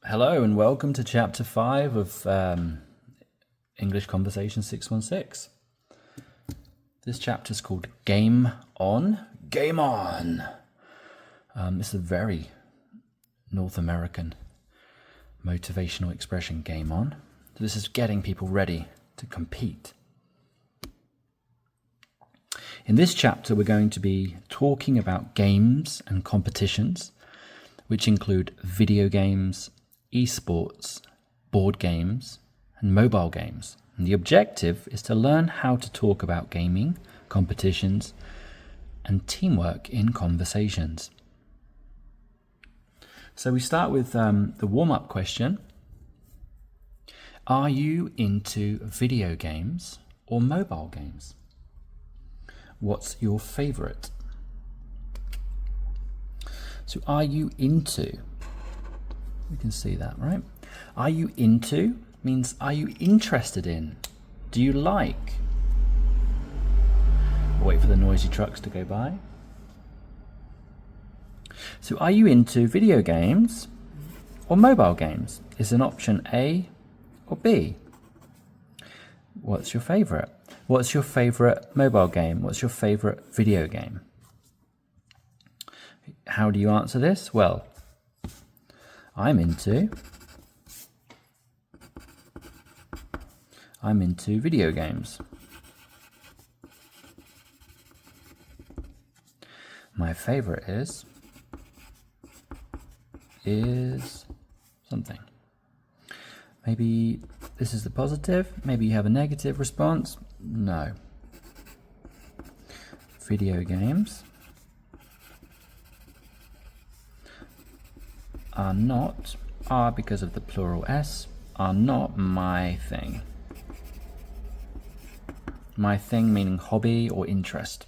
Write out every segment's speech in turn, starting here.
Hello and welcome to Chapter 5 of English Conversation 616. This chapter is called Game On. Game On! This is a very North American motivational expression, game on. So this is getting people ready to compete. In this chapter, we're going to be talking about games and competitions, which include video games, esports, board games, and mobile games. And the objective is to learn how to talk about gaming, competitions, and teamwork in conversations. So we start with the warm-up question. Are you into video games or mobile games? What's your favorite? So are you into? We can see that, right? Are you into means are you interested in? Do you like? Wait for the noisy trucks to go by. So are you into video games or mobile games? Is an option A or B? What's your favorite? What's your favorite mobile game? What's your favorite video game? How do you answer this? Well, I'm into video games. My favorite is something. Maybe this is the positive. Maybe you have a negative response. No. Video games are because of the plural S, are not my thing. My thing meaning hobby or interest.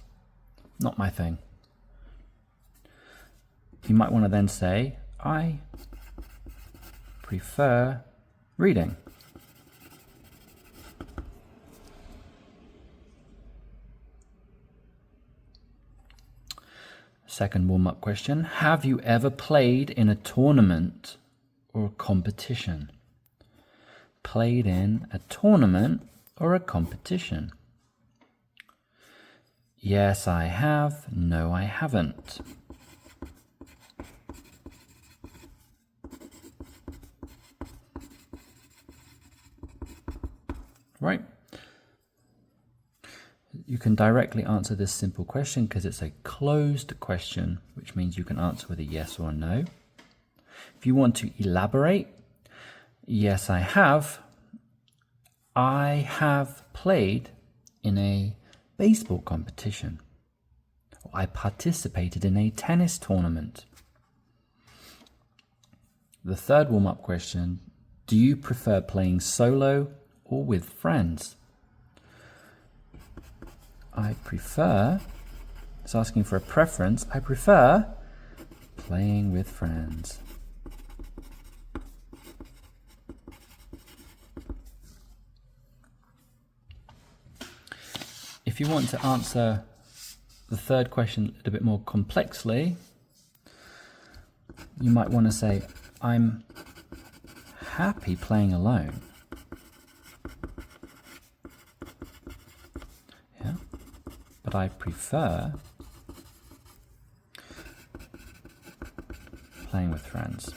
Not my thing. You might want to then say, I prefer reading. Second warm-up question. Have you ever played in a tournament or a competition? Played in a tournament or a competition? Yes, I have. No, I haven't. Right. You can directly answer this simple question because it's a closed question, which means you can answer with a yes or no. If you want to elaborate, yes, I have. I have played in a baseball competition. Or I participated in a tennis tournament. The third warm-up question, do you prefer playing solo or with friends? I prefer, it's asking for a preference, I prefer playing with friends. If you want to answer the third question a little bit more complexly, you might want to say, I'm happy playing alone. Yeah, but I prefer playing with friends.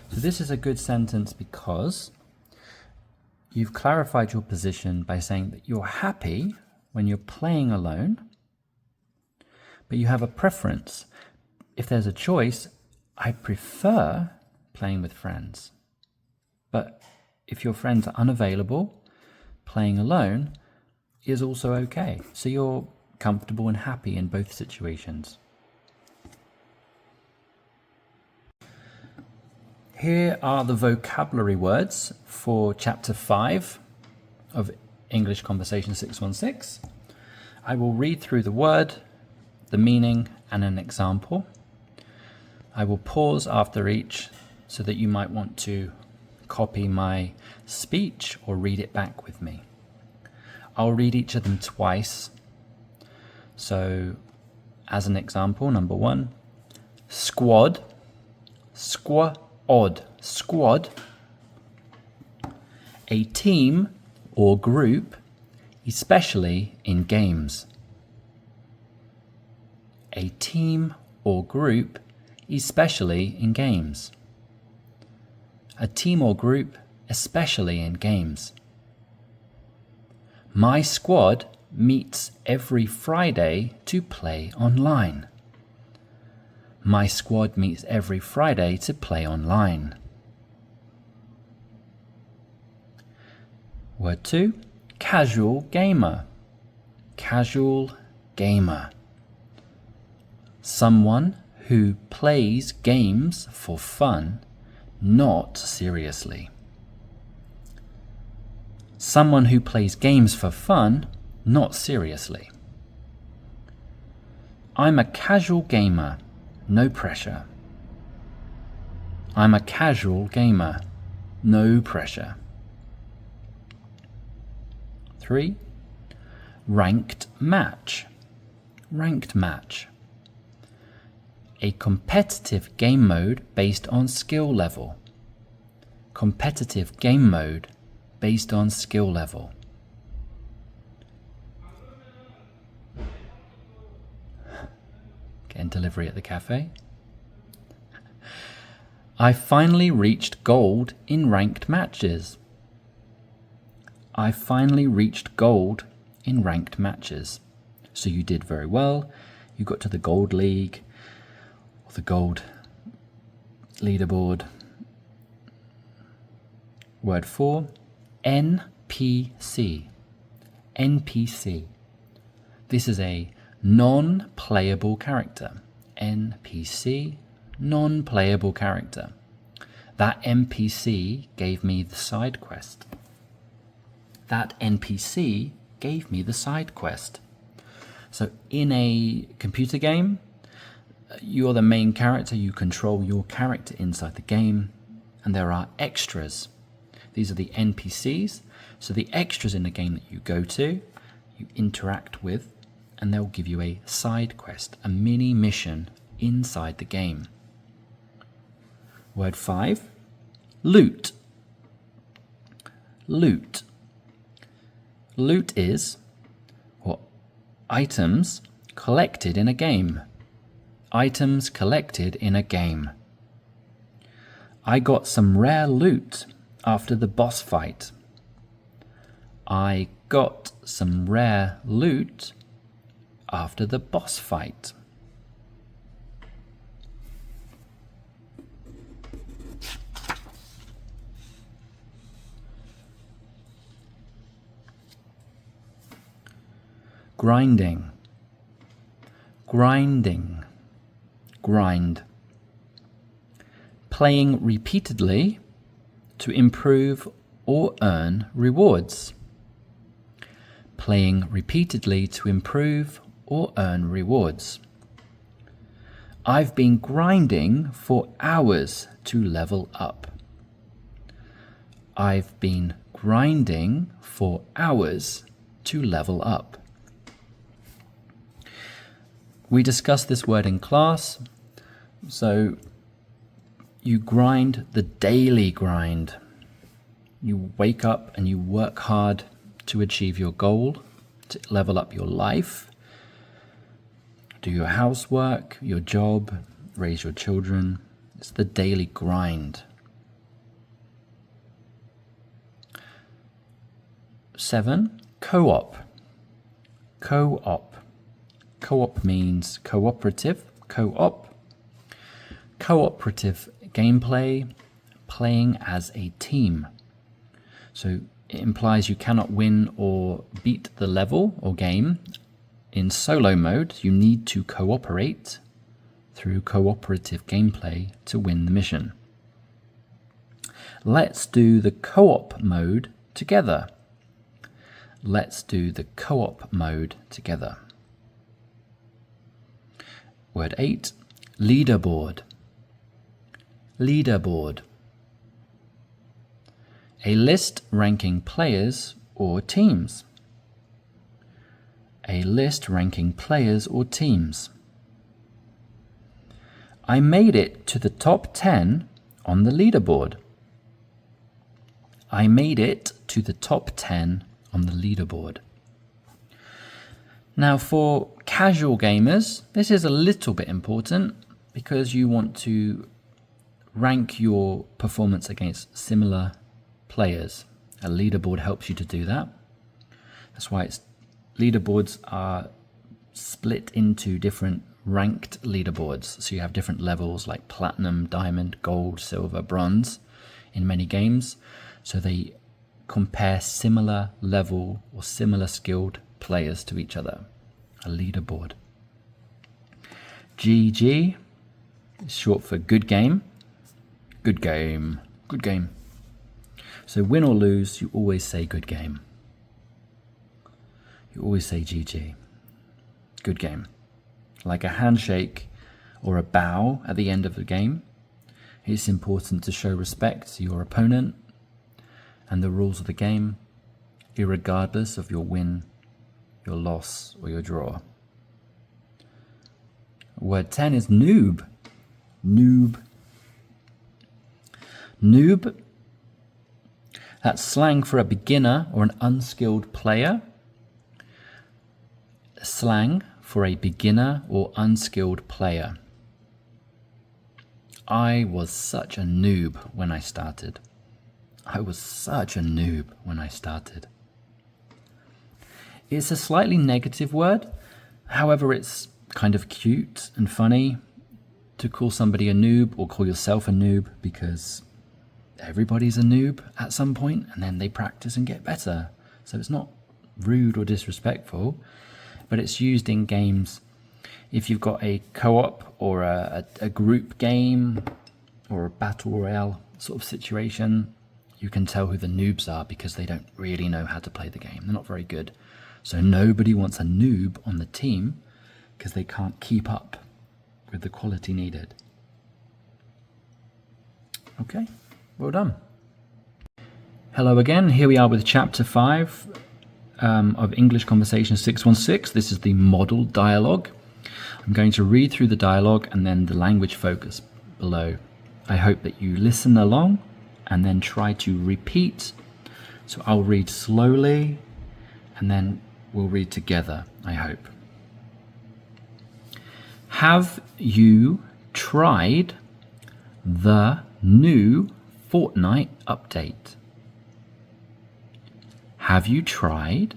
So this is a good sentence because you've clarified your position by saying that you're happy when you're playing alone, but you have a preference. If there's a choice, I prefer playing with friends. But if your friends are unavailable, playing alone is also okay. So you're comfortable and happy in both situations. Here are the vocabulary words for Chapter 5 of English Conversation 616. I will read through the word, the meaning, and an example. I will pause after each so that you might want to copy my speech or read it back with me. I'll read each of them twice. So, as an example, number 1, squad, Squad. Squad. A team or group, especially in games. A team or group, especially in games. A team or group, especially in games. My squad meets every Friday to play online. My squad meets every Friday to play online. Word 2, casual gamer. Casual gamer. Someone who plays games for fun, not seriously. Someone who plays games for fun, not seriously. I'm a casual gamer, no pressure. I'm a casual gamer, no pressure. 3, ranked match. Ranked match. A competitive game mode based on skill level. Competitive game mode based on skill level. Getting delivery at the cafe. I finally reached gold in ranked matches. I finally reached gold in ranked matches. So you did very well. You got to the gold league, or the gold leaderboard. Word 4, NPC. NPC. This is a non-playable character. NPC, non-playable character. That NPC gave me the side quest. That NPC gave me the side quest. So in a computer game, you're the main character, you control your character inside the game, and there are extras. These are the NPCs. So the extras in the game that you go to, you interact with, and they'll give you a side quest, a mini mission inside the game. Word 5, loot. Loot. Loot is items collected in a game. Items collected in a game. I got some rare loot after the boss fight. I got some rare loot after the boss fight. Grinding. Grinding. Grind. Playing repeatedly to improve or earn rewards. Playing repeatedly to improve or earn rewards. I've been grinding for hours to level up. I've been grinding for hours to level up. We discussed this word in class. So you grind the daily grind. You wake up and you work hard to achieve your goal, to level up your life, do your housework, your job, raise your children. It's the daily grind. 7, co-op. Co-op. Co-op means cooperative. Co-op. Cooperative gameplay, playing as a team. So it implies you cannot win or beat the level or game. In solo mode, you need to cooperate through cooperative gameplay to win the mission. Let's do the co-op mode together. Let's do the co-op mode together. Word 8, leaderboard. Leaderboard. A list ranking players or teams. A list ranking players or teams. I made it to the top 10 on the leaderboard. I made it to the top 10 on the leaderboard. Now for casual gamers, this is a little bit important because you want to rank your performance against similar players. A leaderboard helps you to do that. That's why leaderboards are split into different ranked leaderboards. So you have different levels like platinum, diamond, gold, silver, bronze in many games. So they compare similar level or similar skilled players to each other. A leaderboard. GG is short for good game. Good game. Good game. So win or lose, you always say good game. You always say GG. Good game. Like a handshake or a bow at the end of the game, it's important to show respect to your opponent and the rules of the game, irregardless of your win, your loss, or your draw. Word 10 is noob. Noob. Noob. That's slang for a beginner or an unskilled player. Slang for a beginner or unskilled player. I was such a noob when I started. I was such a noob when I started. It's a slightly negative word. However, it's kind of cute and funny to call somebody a noob or call yourself a noob because everybody's a noob at some point and then they practice and get better. So it's not rude or disrespectful, but it's used in games. If you've got a co-op or a group game or a battle royale sort of situation, you can tell who the noobs are because they don't really know how to play the game. They're not very good. So nobody wants a noob on the team because they can't keep up with the quality needed. Okay, well done. Hello again. Here we are with chapter 5 of English Conversation 616. This is the model dialogue. I'm going to read through the dialogue and then the language focus below. I hope that you listen along and then try to repeat. So I'll read slowly and then we'll read together, I hope. Have you tried the new Fortnite update? Have you tried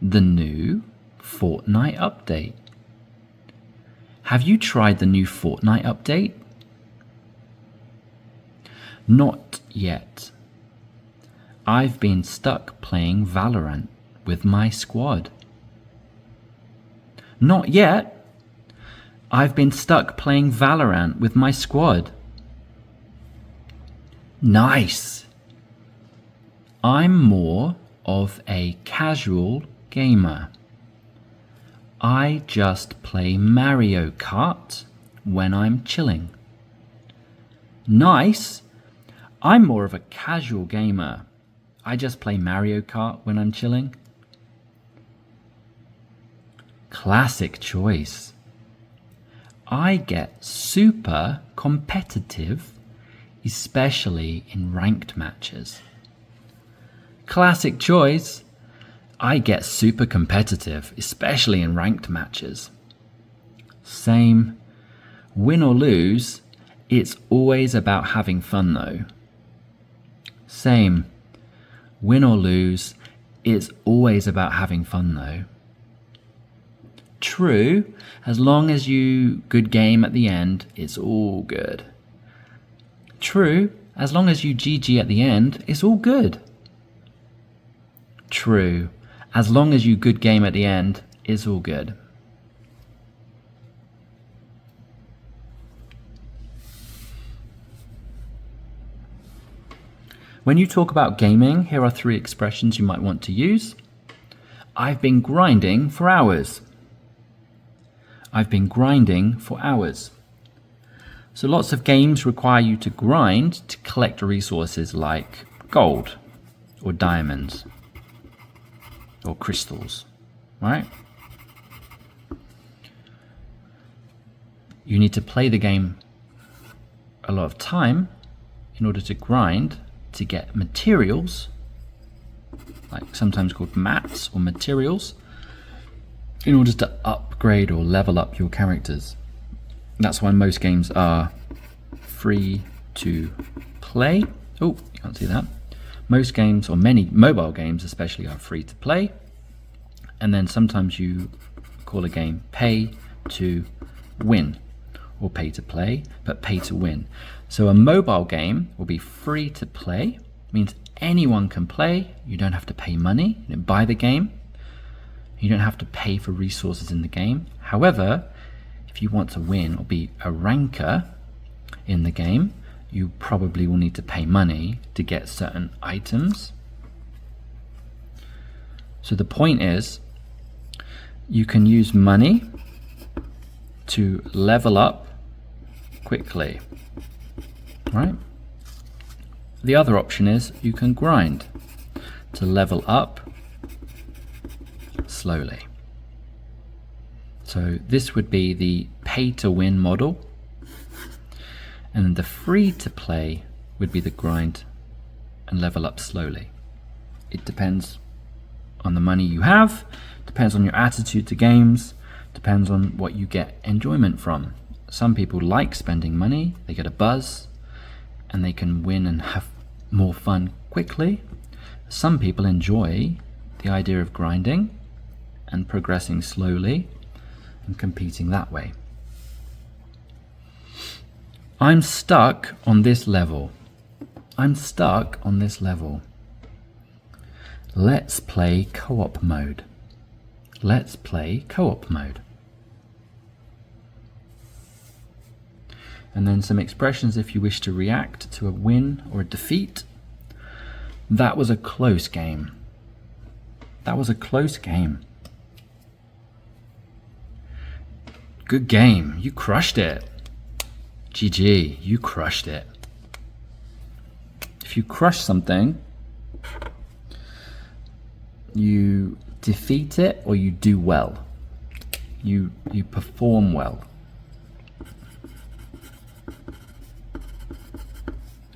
the new Fortnite update? Have you tried the new Fortnite update? Not yet. I've been stuck playing Valorant with my squad. Not yet. I've been stuck playing Valorant with my squad. Nice. I'm more of a casual gamer. I just play Mario Kart when I'm chilling. Nice. I'm more of a casual gamer. I just play Mario Kart when I'm chilling. Classic choice. I get super competitive, especially in ranked matches. Classic choice. I get super competitive, especially in ranked matches. Same. Win or lose, it's always about having fun though. Same. Win or lose, it's always about having fun though. True. As long as you good game at the end, it's all good. True. As long as you GG at the end, it's all good. True. As long as you good game at the end, it's all good. When you talk about gaming, here are 3 expressions you might want to use. I've been grinding for hours. I've been grinding for hours. So lots of games require you to grind to collect resources like gold or diamonds or crystals, right? You need to play the game a lot of time in order to grind to get materials, like sometimes called mats or materials, in order to upgrade or level up your characters. That's why most games are free to play. Oh, you can't see that. Most games, or many mobile games especially, are free to play. And then sometimes you call a game pay to win, or pay to play, but pay to win. So a mobile game will be free to play, means anyone can play. You don't have to pay money, you don't buy the game. You don't have to pay for resources in the game. However, if you want to win or be a ranker in the game, you probably will need to pay money to get certain items. So the point is, you can use money to level up quickly, right? The other option is you can grind to level up slowly. So this would be the pay to win model, and the free to play would be the grind and level up slowly. It depends on the money you have, depends on your attitude to games, depends on what you get enjoyment from. Some people like spending money, they get a buzz, and they can win and have more fun quickly. Some people enjoy the idea of grinding and progressing slowly and competing that way. I'm stuck on this level. I'm stuck on this level. Let's play co-op mode. Let's play co-op mode. And then some expressions if you wish to react to a win or a defeat. That was a close game. That was a close game. Good game. You crushed it. GG. You crushed it. If you crush something, you defeat it or you do well. You perform well.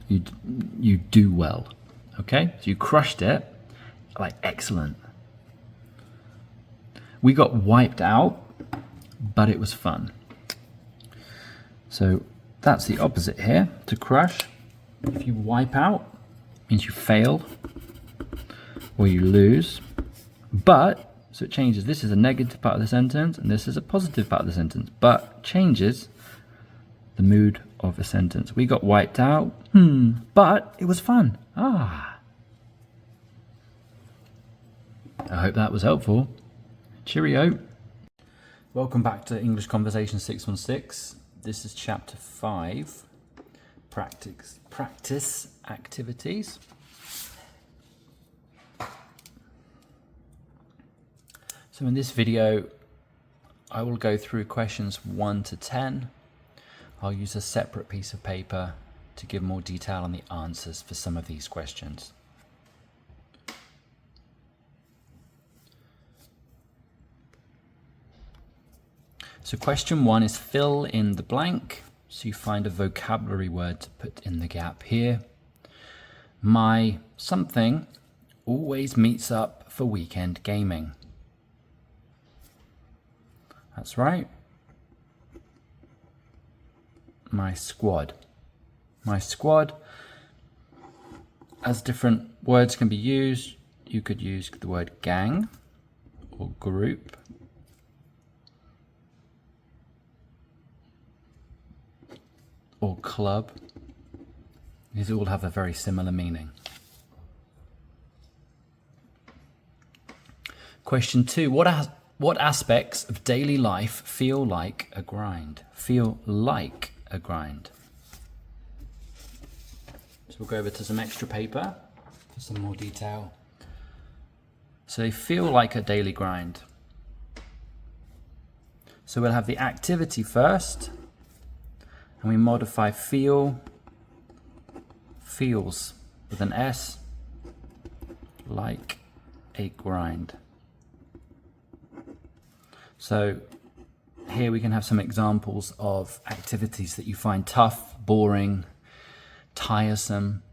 You do well. Okay? So you crushed it. Like, excellent. We got wiped out, but it was fun. So that's the opposite here, to crush. If you wipe out, means you fail or you lose. But, so it changes. This is a negative part of the sentence and this is a positive part of the sentence, but changes the mood of the sentence. We got wiped out, but it was fun. I hope that was helpful. Cheerio. Welcome back to English Conversation 616. This is chapter 5, practice activities. So in this video, I will go through questions 1 to 10. I'll use a separate piece of paper to give more detail on the answers for some of these questions. So question 1 is fill in the blank. So you find a vocabulary word to put in the gap here. My something always meets up for weekend gaming. That's right. My squad. My squad, as different words can be used, you could use the word gang or group. Or club. These all have a very similar meaning. Question 2. What aspects of daily life feel like a grind? Feel like a grind. So we'll go over to some extra paper for some more detail. So they feel like a daily grind. So we'll have the activity first. And we modify feels with an S, like a grind. So here we can have some examples of activities that you find tough, boring, tiresome,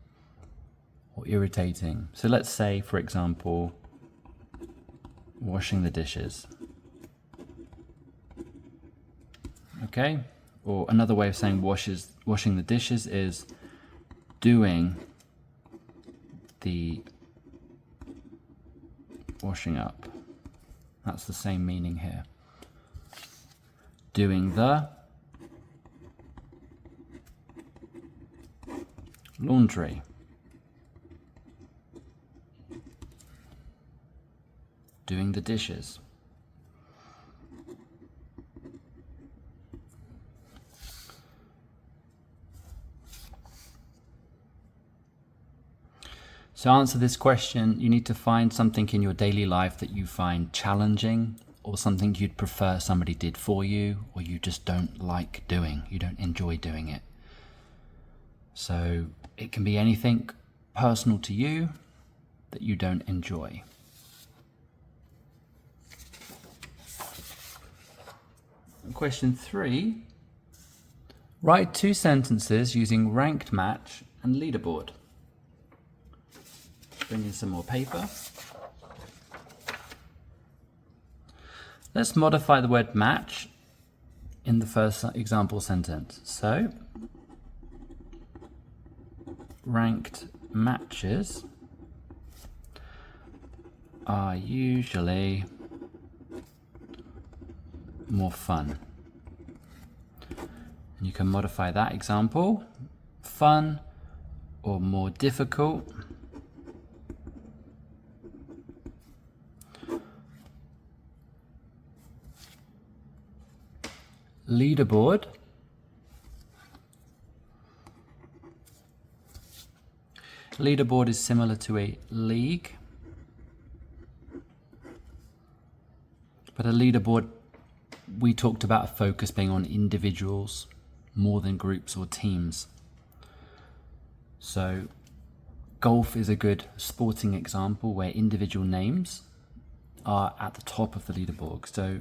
or irritating. So let's say, for example, washing the dishes. Okay? Or another way of saying washing the dishes is doing the washing up. That's the same meaning here. Doing the laundry. Doing the dishes. To answer this question, you need to find something in your daily life that you find challenging, or something you'd prefer somebody did for you, or you just don't like doing. You don't enjoy doing it. So it can be anything personal to you that you don't enjoy. Question 3. Write 2 sentences using ranked match and leaderboard. Bring in some more paper. Let's modify the word match in the first example sentence. So, ranked matches are usually more fun. And you can modify that example, fun or more difficult. Leaderboard. Leaderboard is similar to a league, but a leaderboard, we talked about a focus being on individuals more than groups or teams. So golf is a good sporting example where individual names are at the top of the leaderboard. So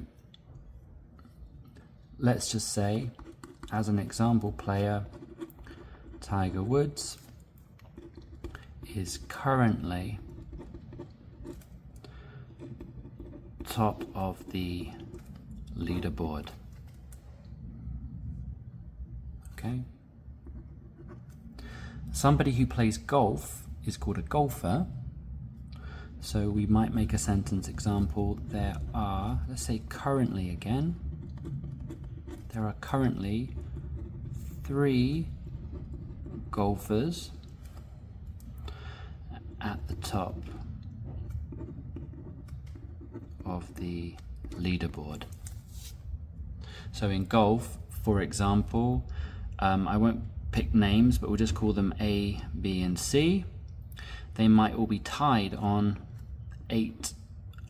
let's just say, as an example player, Tiger Woods is currently top of the leaderboard. Okay. Somebody who plays golf is called a golfer. So we might make a sentence example. There are, let's say currently again, there are currently 3 golfers at the top of the leaderboard. So in golf, for example, I won't pick names, but we'll just call them A, B, and C. They might all be tied on 8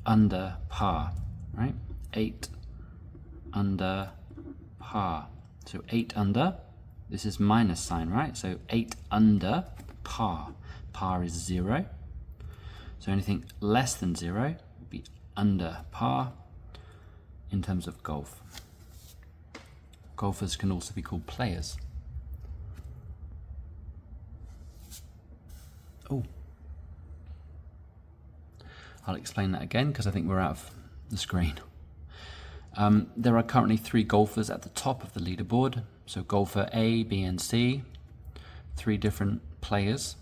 under par, right? 8 under par. So 8 under, this is minus sign, right? So 8 under par. Par is 0. So anything less than 0 would be under par in terms of golf. Golfers can also be called players. Oh, I'll explain that again because I think we're out of the screen. There are currently 3 golfers at the top of the leaderboard. So golfer A, B, and C, 3 different players,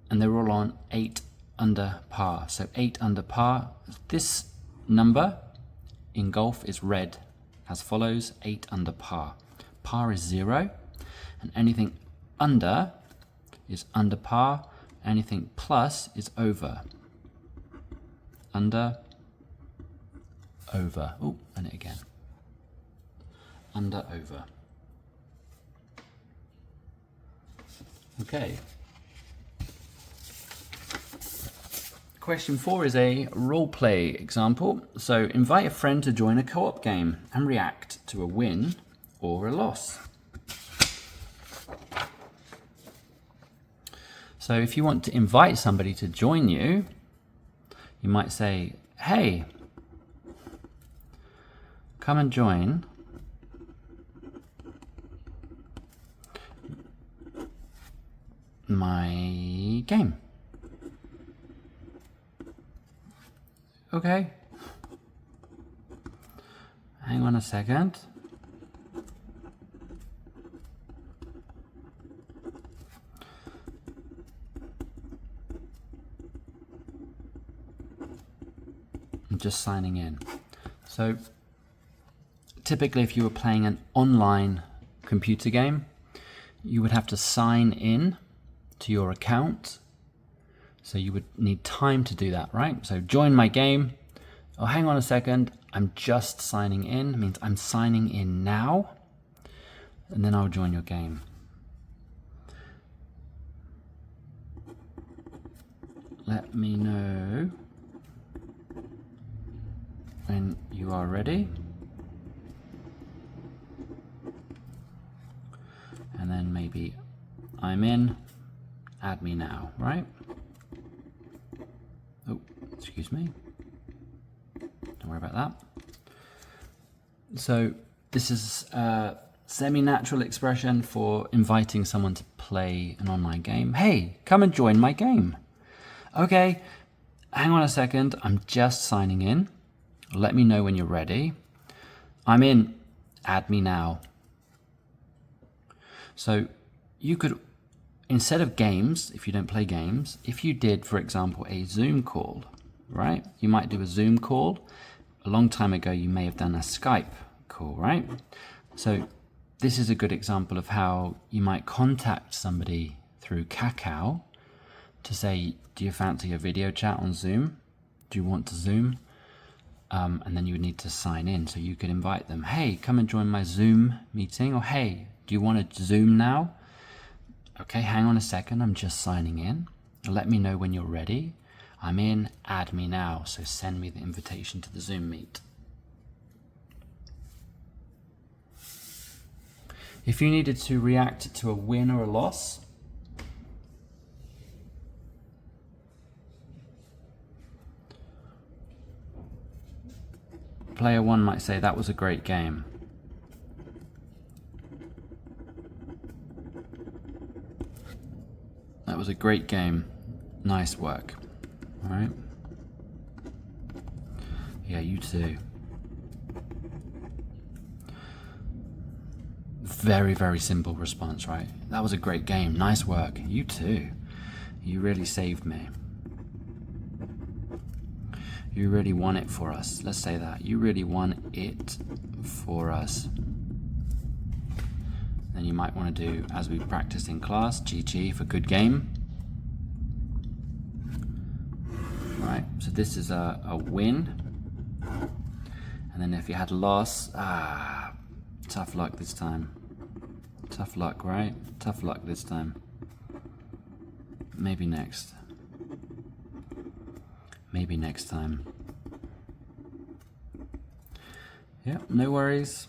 and they're all on 8 under par. So 8 under par. This number in golf is read as follows: 8 under par. Par is 0, and anything under is under par. Anything plus is over. Under, over. Oh, and it again. Under, over. Okay. Question 4 is a role play example. So invite a friend to join a co-op game and react to a win or a loss. So if you want to invite somebody to join you, you might say, hey, come and join my game. Okay. Hang on a second. I'm just signing in. So typically if you were playing an online computer game, you would have to sign in to your account. So you would need time to do that, right? So join my game. Oh, hang on a second. I'm just signing in. It means I'm signing in now. And then I'll join your game. Let me know when you are ready. And then maybe I'm in. Add me now, right? Oh, excuse me. Don't worry about that. So this is a semi-natural expression for inviting someone to play an online game. Hey, come and join my game. Okay, hang on a second. I'm just signing in. Let me know when you're ready. I'm in. Add me now. So you could, instead of games, if you don't play games, if you did, for example, a Zoom call, right? You might do a Zoom call. A long time ago, you may have done a Skype call, right? So this is a good example of how you might contact somebody through Kakao to say, do you fancy a video chat on Zoom? Do you want to Zoom? And then you would need to sign in. So you could invite them, hey, come and join my Zoom meeting. Or hey, do you want to Zoom now? Okay, hang on a second. I'm just signing in. Let me know when you're ready. I'm in, add me now. So send me the invitation to the Zoom meet. If you needed to react to a win or a loss, player one might say, that was a great game. That was a great game. Nice work. All right. Yeah, you too. Very, very simple response, right? That was a great game. Nice work. You too. You really saved me. You really won it for us. Let's say that. You really won it for us. Then you might want to do, as we practiced in class, GG for good game. Right, so this is a win. And then if you had a loss, tough luck this time. Tough luck, right? Tough luck this time. Maybe next. Maybe next time. Yeah, no worries.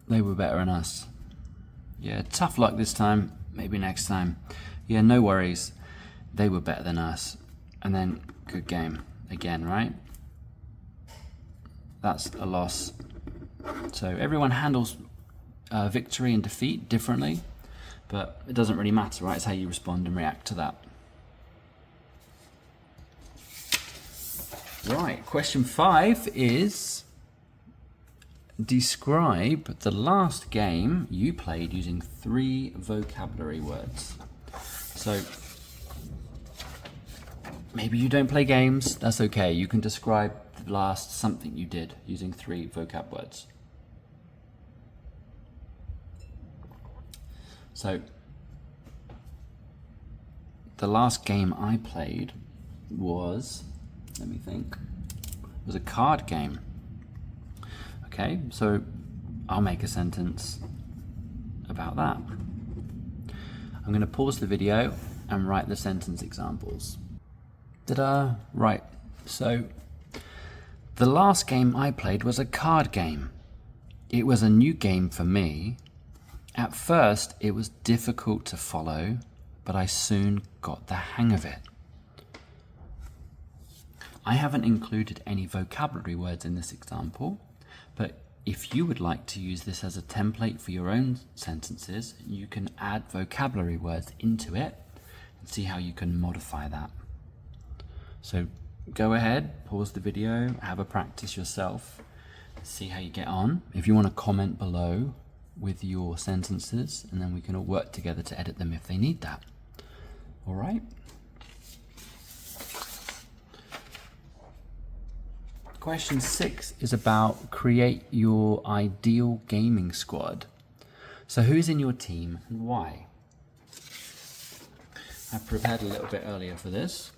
They were better than us. Yeah, tough luck this time. Maybe next time. Yeah, no worries. They were better than us. And then, good game. Again, right? That's a loss. So everyone handles victory and defeat differently, but it doesn't really matter, right? It's how you respond and react to that. Right, question 5 is, describe the last game you played using 3 vocabulary words. So maybe you don't play games, that's okay. You can describe the last something you did using 3 vocab words. So the last game I played was, let me think, was a card game. Okay, so I'll make a sentence about that. I'm going to pause the video and write the sentence examples. Ta-da! Right, so the last game I played was a card game. It was a new game for me, At first, it was difficult to follow, but I soon got the hang of it. I haven't included any vocabulary words in this example, but if you would like to use this as a template for your own sentences, you can add vocabulary words into it and see how you can modify that. So go ahead, pause the video, have a practice yourself, see how you get on. If you want to comment below with your sentences, and then we can all work together to edit them if they need that. All right? Question 6 is about create your ideal gaming squad. So who's in your team and why? I prepared a little bit earlier for this.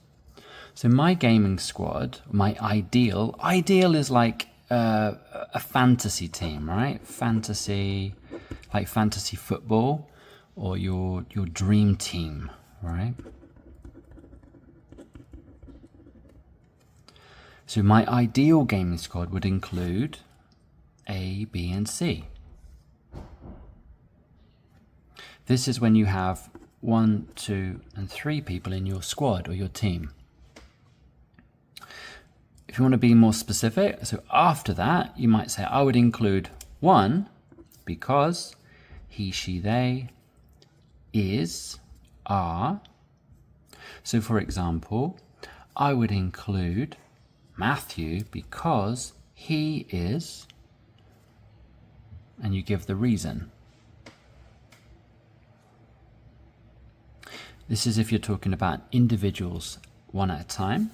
So my gaming squad, my ideal is like a fantasy team, right? Fantasy, like fantasy football, or your dream team, right? So my ideal gaming squad would include A, B, and C. This is when you have 1, 2, and 3 people in your squad or your team. If you want to be more specific, so after that, you might say, I would include 1 because he, she, they is, are. So for example, I would include Matthew because he is, and you give the reason. This is if you're talking about individuals one at a time.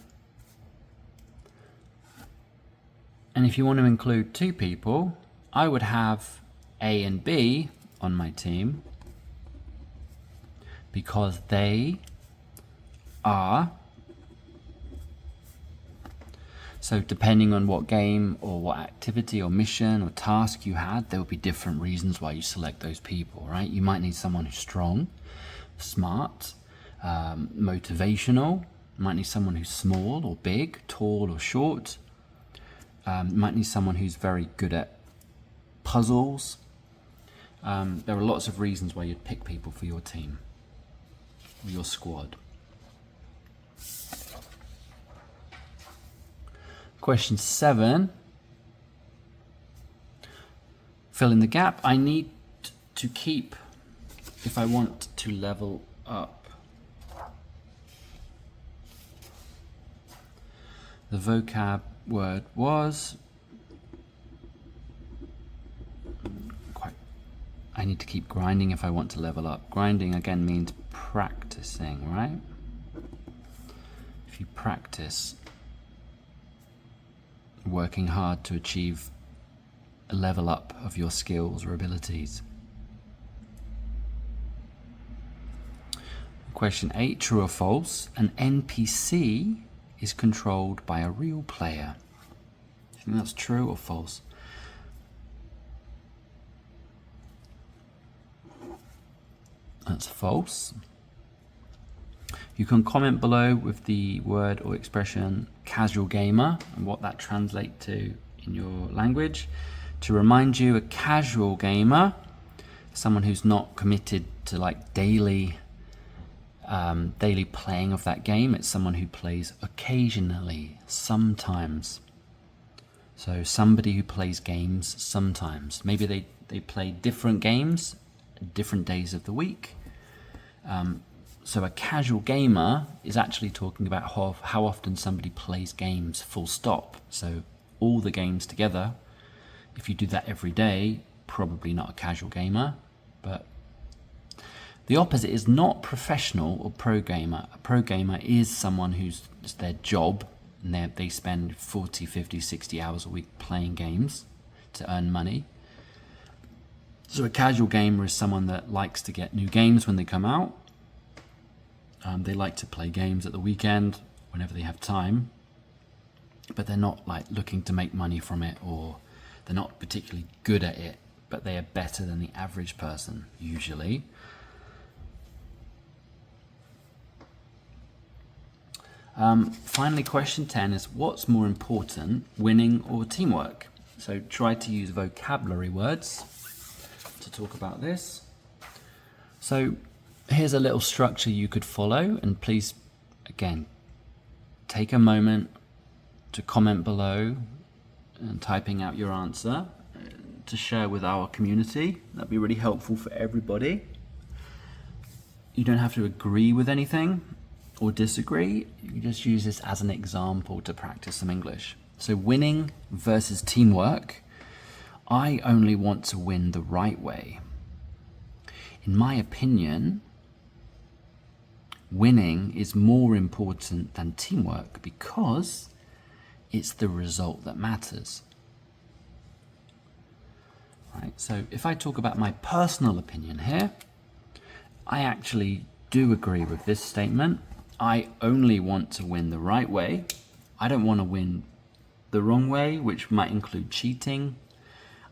And if you want to include 2 people, I would have A and B on my team because they are. So depending on what game or what activity or mission or task you had, there will be different reasons why you select those people, right? You might need someone who's strong, smart, motivational. You might need someone who's small or big, tall or short. You might need someone who's very good at puzzles. There are lots of reasons why you'd pick people for your team or your squad. Question 7. Fill in the gap. I need to keep if I want to level up. The vocab word was I need to keep grinding if I want to level up. Grinding again means practicing, right? If you practice working hard to achieve a level up of your skills or abilities. Question 8, true or false? An NPC is controlled by a real player. Do you think that's true or false? That's false. You can comment below with the word or expression casual gamer and what that translates to in your language. To remind you, a casual gamer, someone who's not committed to like daily playing of that game. It's someone who plays occasionally, sometimes. So somebody who plays games sometimes. Maybe they play different games, different days of the week. So a casual gamer is actually talking about how often somebody plays games full stop. So all the games together, if you do that every day, probably not a casual gamer. But the opposite is not professional or pro gamer. A pro gamer is someone who's it's their job and they spend 40, 50, 60 hours a week playing games to earn money. So a casual gamer is someone that likes to get new games when they come out. They like to play games at the weekend whenever they have time, but they're not like looking to make money from it, or they're not particularly good at it, but they are better than the average person usually. Finally, question 10 is what's more important, winning or teamwork? So try to use vocabulary words to talk about this. So here's a little structure you could follow, and please, again, take a moment to comment below and typing out your answer to share with our community. That'd be really helpful for everybody. You don't have to agree with anything or disagree. You can just use this as an example to practice some English. So winning versus teamwork. I only want to win the right way. In my opinion, winning is more important than teamwork because it's the result that matters. Right, so if I talk about my personal opinion here, I actually do agree with this statement. I only want to win the right way. I don't want to win the wrong way, which might include cheating.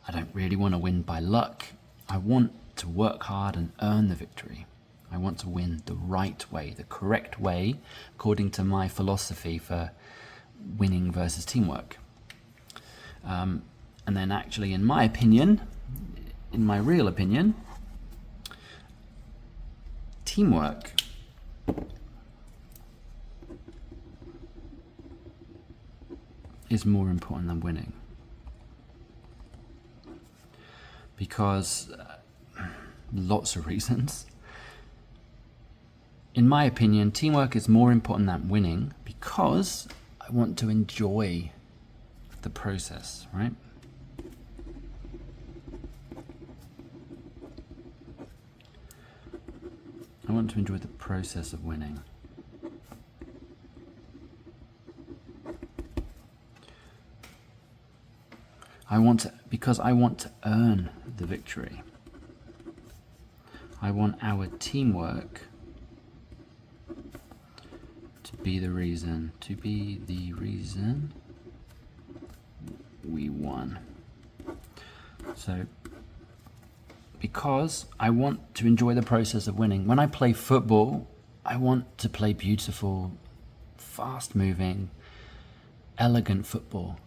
I don't really want to win by luck. I want to work hard and earn the victory. I want to win the right way, the correct way, according to my philosophy for winning versus teamwork. And then actually, in my opinion, in my real opinion, teamwork is more important than winning. Because lots of reasons. In my opinion, teamwork is more important than winning because I want to enjoy the process, right? I want to enjoy the process of winning. Because I want to earn the victory. I want our teamwork to be the reason we won. So, because I want to enjoy the process of winning. When I play football, I want to play beautiful, fast-moving, elegant football.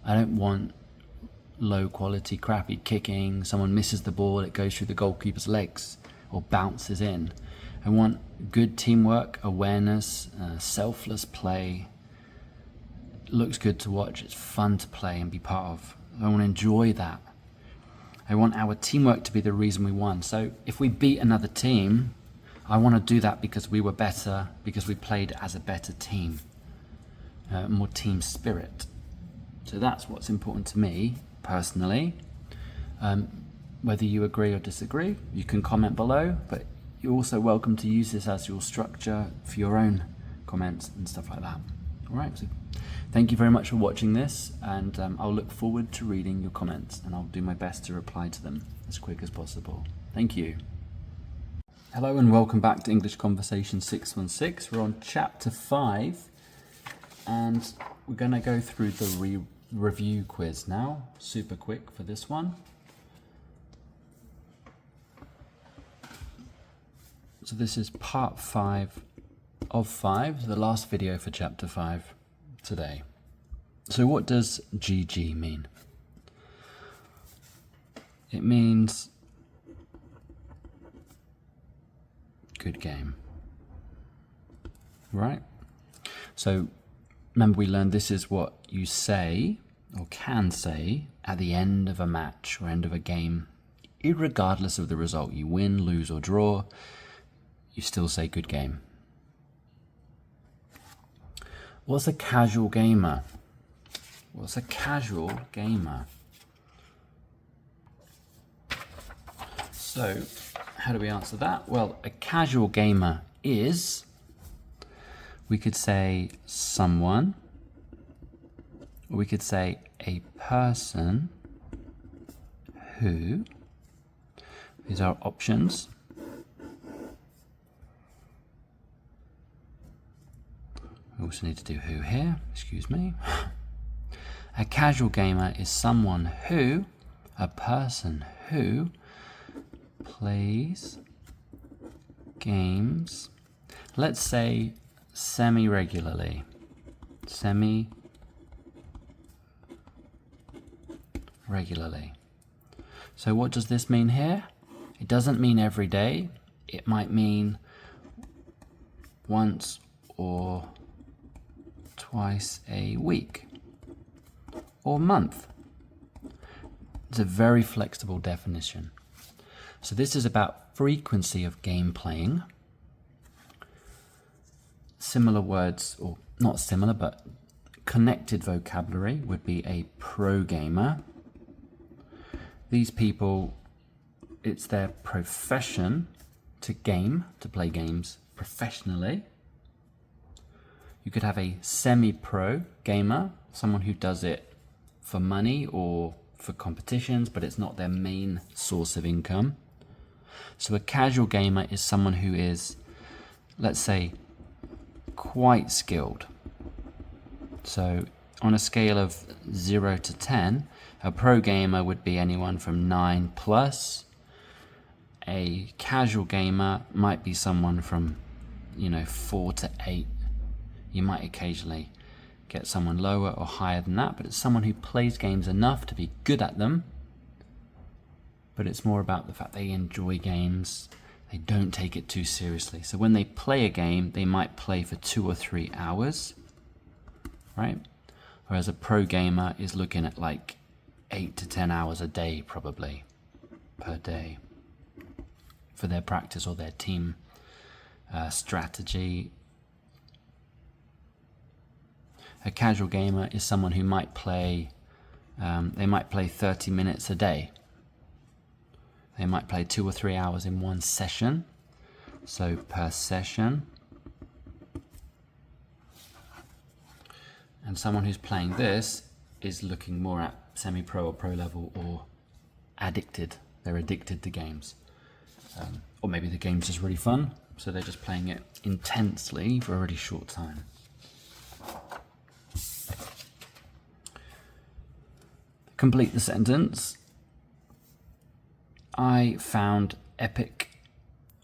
I don't want low quality, crappy kicking. Someone misses the ball, it goes through the goalkeeper's legs or bounces in. I want good teamwork, awareness, selfless play. It looks good to watch, it's fun to play and be part of. I want to enjoy that. I want our teamwork to be the reason we won. So if we beat another team, I want to do that because we were better, because we played as a better team, more team spirit. So that's what's important to me personally. Whether you agree or disagree, you can comment below, but you're also welcome to use this as your structure for your own comments and stuff like that. All right, so thank you very much for watching this, and I'll look forward to reading your comments, and I'll do my best to reply to them as quick as possible. Thank you. Hello and welcome back to English Conversation 616. We're on chapter 5, and we're going to go through the review quiz now, super quick for this one. So this is part 5 of 5, the last video for chapter 5 today. So what does GG mean? It means good game, right? So remember, we learned this is what you say or can say at the end of a match or end of a game, irregardless of the result. You win, lose or draw, you still say good game. What's a casual gamer? What's a casual gamer? So, how do we answer that? Well, a casual gamer is, we could say someone, or we could say a person who, these are options. We also need to do who here, excuse me. A casual gamer is someone who, a person who plays games, let's say semi-regularly. Semi-regularly. So what does this mean here? It doesn't mean every day. it might mean once or twice a week or month. It's a very flexible definition. So this is about frequency of game playing. Similar words, or not similar, but connected vocabulary would be a pro gamer. These people, it's their profession to play games professionally. You could have a semi-pro gamer, someone who does it for money or for competitions, but it's not their main source of income. So a casual gamer is someone who is, let's say, quite skilled. So on a scale of 0 to 10, a pro gamer would be anyone from 9 plus. A casual gamer might be someone from, 4 to 8. You might occasionally get someone lower or higher than that, but it's someone who plays games enough to be good at them. But it's more about the fact they enjoy games. They don't take it too seriously. So when they play a game, they might play for 2 or 3 hours, right? Whereas a pro gamer is looking at like 8 to 10 hours a day, probably, per day, for their practice or their team strategy. A casual gamer is someone who might play, they might play 30 minutes a day. They might play 2 or 3 hours in one session. So per session. And someone who's playing this is looking more at semi-pro or pro level or addicted. They're addicted to games. Or maybe the game's just really fun, so they're just playing it intensely for a really short time. Complete the sentence. I found epic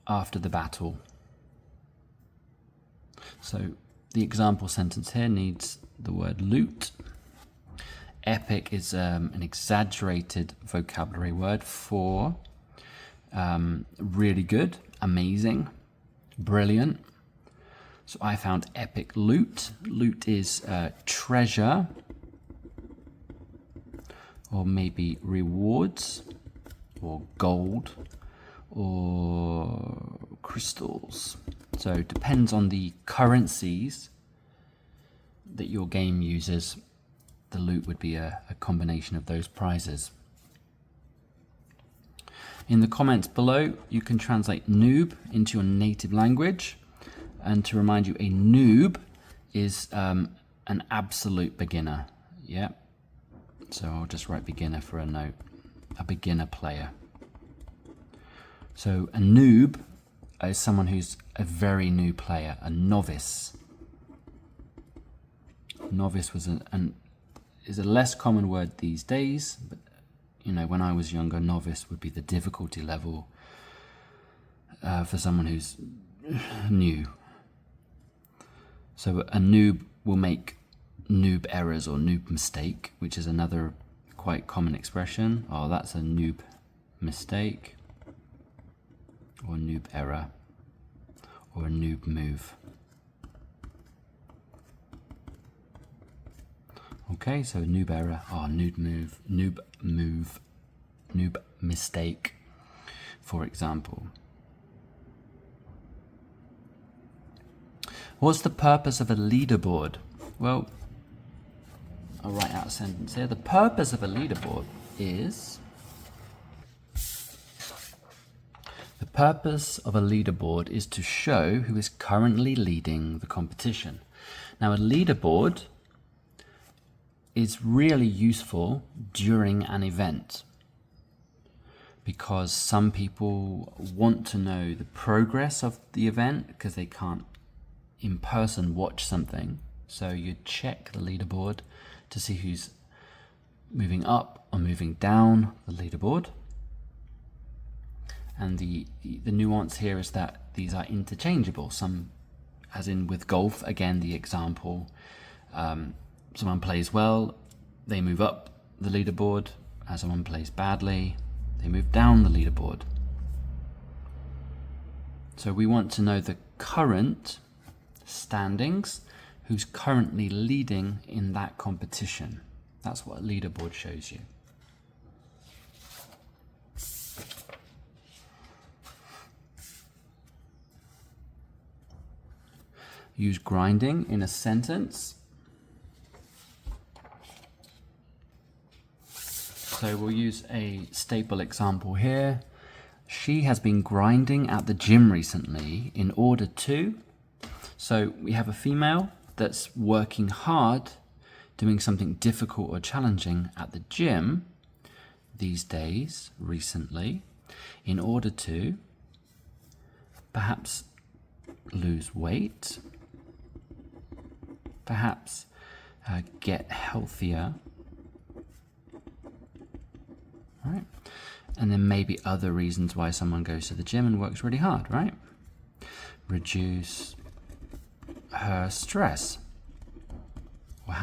after the battle. So the example sentence here needs the word loot. Epic is an exaggerated vocabulary word for really good, amazing, brilliant. So I found epic loot. Loot is treasure, or maybe rewards, or gold, or crystals. So it depends on the currencies that your game uses. The loot would be a combination of those prizes. In the comments below, you can translate noob into your native language. And to remind you, a noob is an absolute beginner. Yeah. So I'll just write beginner for a note. A beginner player. So a noob is someone who's a very new player, a novice. Novice is a less common word these days, but when I was younger, novice would be the difficulty level for someone who's new. So a noob will make noob errors or noob mistake, which is another quite common expression. Oh, that's a noob mistake, or noob error, or a noob move. Okay, so noob error, noob move, noob mistake, for example. What's the purpose of a leaderboard? Well, I'll write out a sentence here. The purpose of a leaderboard is... The purpose of a leaderboard is to show who is currently leading the competition. Now, a leaderboard is really useful during an event because some people want to know the progress of the event because they can't in person watch something. So you check the leaderboard to see who's moving up or moving down the leaderboard. And the nuance here is that these are interchangeable. Some, as in with golf, again, the example, someone plays well, they move up the leaderboard. As someone plays badly, they move down the leaderboard. So we want to know the current standings, who's currently leading in that competition. That's what a leaderboard shows you. Use grinding in a sentence. So we'll use a staple example here. She has been grinding at the gym recently in order to. So we have a female that's working hard, doing something difficult or challenging at the gym these days, recently, in order to perhaps lose weight, perhaps get healthier, right? And then maybe other reasons why someone goes to the gym and works really hard, right? Reduce her stress, or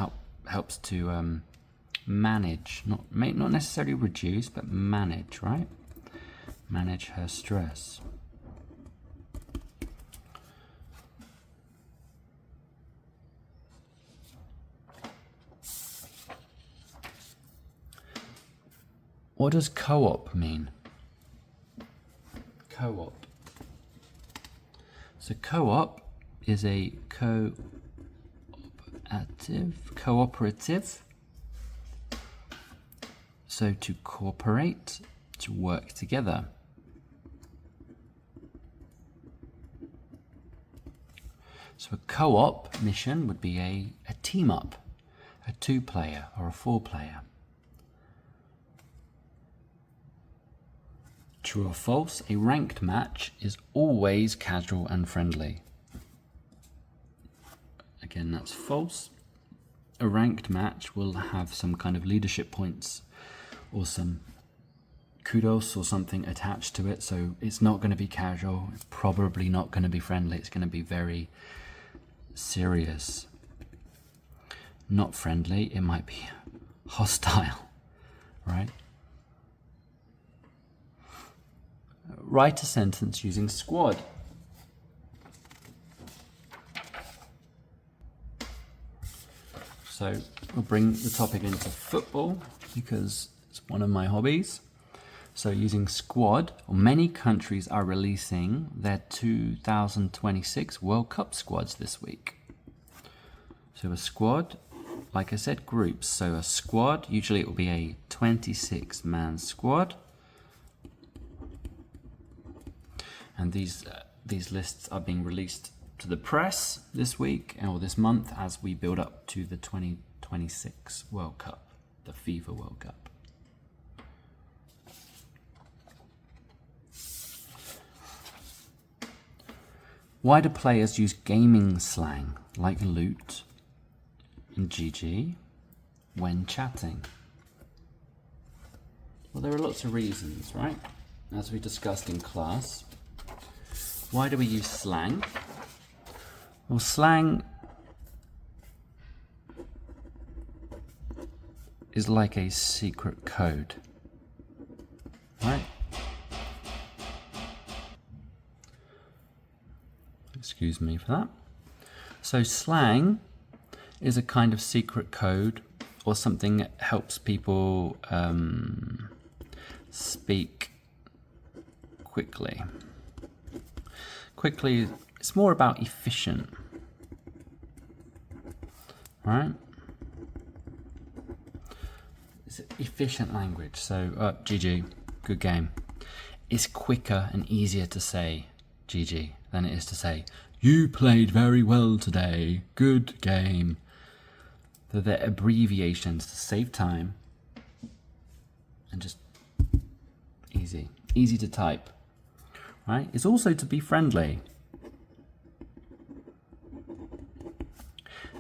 helps to manage, not necessarily reduce, but manage, right? Manage her stress. What does co-op mean? Co-op. So co-op is a cooperative. So to cooperate, to work together. So a co-op mission would be a team up, a 2-player or a 4-player. True or false, a ranked match is always casual and friendly. Again, that's false. A ranked match will have some kind of leadership points or some kudos or something attached to it, so it's not going to be casual, it's probably not going to be friendly, it's going to be very serious. Not friendly, it might be hostile, right? Write a sentence using squad. So we'll bring the topic into football because it's one of my hobbies. So using squad, many countries are releasing their 2026 World Cup squads this week. So a squad, like I said, groups. So a squad, usually it will be a 26-man squad. And these lists are being released to the press this week or this month as we build up to the 2026 World Cup, the FIFA World Cup. Why do players use gaming slang like loot and GG when chatting? Well, there are lots of reasons, right? As we discussed in class. Why do we use slang? Well, slang is like a secret code, right? Excuse me for that. So slang is a kind of secret code or something that helps people speak quickly. Quickly, it's more about efficient, right? It's efficient language. So, GG, good game. It's quicker and easier to say GG than it is to say, you played very well today, good game. So they're abbreviations to save time and just easy to type. Right? It's also to be friendly,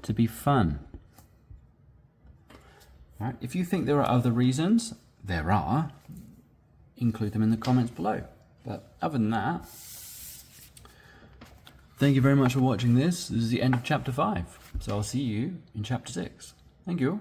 to be fun. Right? If you think there are other reasons, there are, include them in the comments below. But other than that, thank you very much for watching this. This is the end of chapter 5. So I'll see you in chapter 6. Thank you.